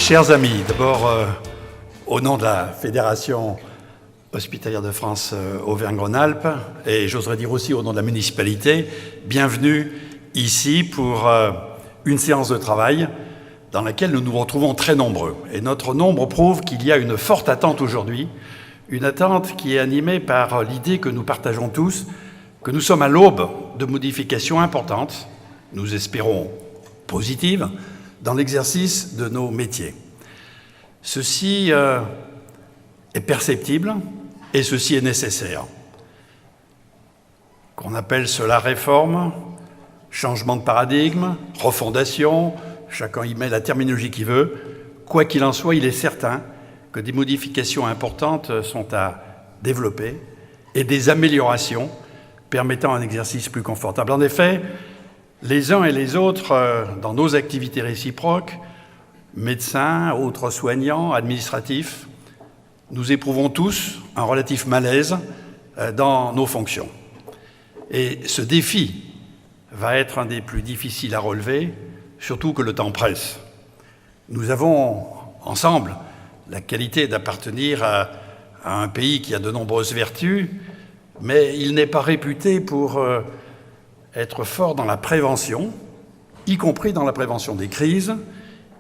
Chers amis, d'abord, au nom de la Fédération hospitalière de France Auvergne-Rhône-Alpes, et j'oserais dire aussi au nom de la municipalité, bienvenue ici pour une séance de travail dans laquelle nous nous retrouvons très nombreux. Et notre nombre prouve qu'il y a une forte attente aujourd'hui, une attente qui est animée par l'idée que nous partageons tous, que nous sommes à l'aube de modifications importantes, nous espérons positives, dans l'exercice de nos métiers. Ceci est perceptible et ceci est nécessaire. Qu'on appelle cela réforme, changement de paradigme, refondation, chacun y met la terminologie qu'il veut. Quoi qu'il en soit, il est certain que des modifications importantes sont à développer et des améliorations permettant un exercice plus confortable. En effet, les uns et les autres, dans nos activités réciproques, médecins, autres soignants, administratifs, nous éprouvons tous un relatif malaise dans nos fonctions. Et ce défi va être un des plus difficiles à relever, surtout que le temps presse. Nous avons, ensemble, la qualité d'appartenir à un pays qui a de nombreuses vertus, mais il n'est pas réputé pour être fort dans la prévention, y compris dans la prévention des crises,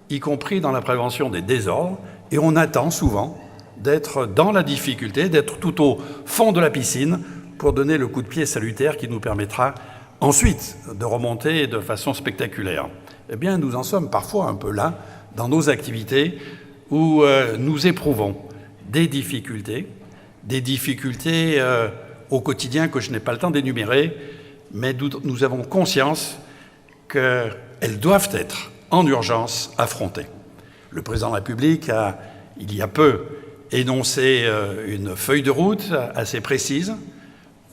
y compris dans la prévention des désordres, et on attend souvent d'être dans la difficulté, d'être tout au fond de la piscine pour donner le coup de pied salutaire qui nous permettra ensuite de remonter de façon spectaculaire. Eh bien, nous en sommes parfois un peu là, dans nos activités, où nous éprouvons des difficultés au quotidien que je n'ai pas le temps d'énumérer, mais nous avons conscience qu'elles doivent être en urgence affrontées. Le président de la République a, il y a peu, énoncé une feuille de route assez précise.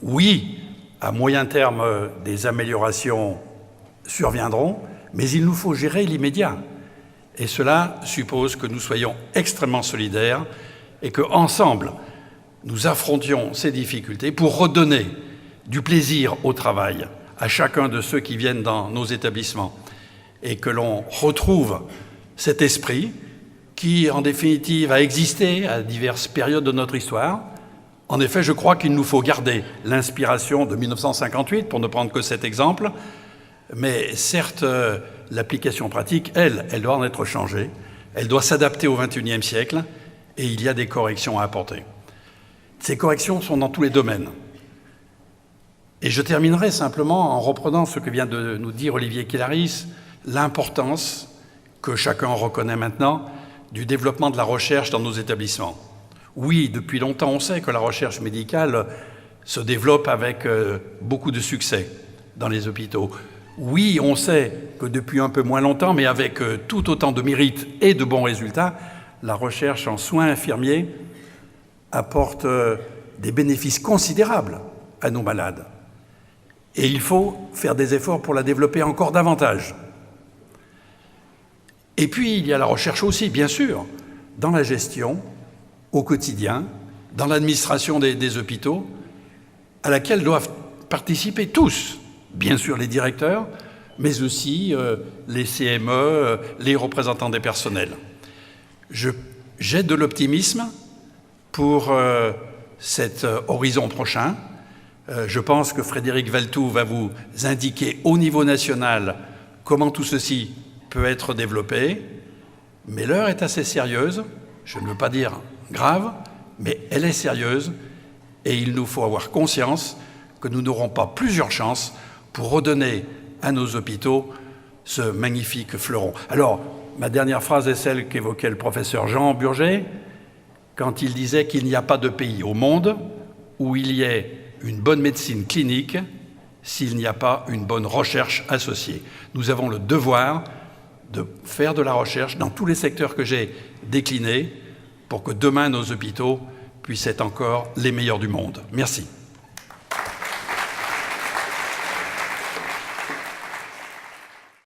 Oui, à moyen terme, des améliorations surviendront, mais il nous faut gérer l'immédiat. Et cela suppose que nous soyons extrêmement solidaires et qu'ensemble, nous affrontions ces difficultés pour redonner du plaisir au travail à chacun de ceux qui viennent dans nos établissements et que l'on retrouve cet esprit qui, en définitive, a existé à diverses périodes de notre histoire. En effet, je crois qu'il nous faut garder l'inspiration de 1958, pour ne prendre que cet exemple, mais certes, l'application pratique, elle doit en être changée, elle doit s'adapter au XXIe siècle, et il y a des corrections à apporter. Ces corrections sont dans tous les domaines. Et je terminerai simplement en reprenant ce que vient de nous dire Olivier Kellaris, l'importance que chacun reconnaît maintenant du développement de la recherche dans nos établissements. Oui, depuis longtemps, on sait que la recherche médicale se développe avec beaucoup de succès dans les hôpitaux. Oui, on sait que depuis un peu moins longtemps, mais avec tout autant de mérite et de bons résultats, la recherche en soins infirmiers apporte des bénéfices considérables à nos malades. Et il faut faire des efforts pour la développer encore davantage. Et puis, il y a la recherche aussi, bien sûr, dans la gestion, au quotidien, dans l'administration des hôpitaux, à laquelle doivent participer tous, bien sûr les directeurs, mais aussi les CME, les représentants des personnels. J'ai de l'optimisme pour cet horizon prochain. Je pense que Frédéric Valletoux va vous indiquer au niveau national comment tout ceci peut être développé, mais l'heure est assez sérieuse, je ne veux pas dire grave, mais elle est sérieuse et il nous faut avoir conscience que nous n'aurons pas plusieurs chances pour redonner à nos hôpitaux ce magnifique fleuron. Alors, ma dernière phrase est celle qu'évoquait le professeur Jean Burger quand il disait qu'il n'y a pas de pays au monde où il y ait une bonne médecine clinique s'il n'y a pas une bonne recherche associée. Nous avons le devoir de faire de la recherche dans tous les secteurs que j'ai déclinés pour que demain nos hôpitaux puissent être encore les meilleurs du monde. Merci.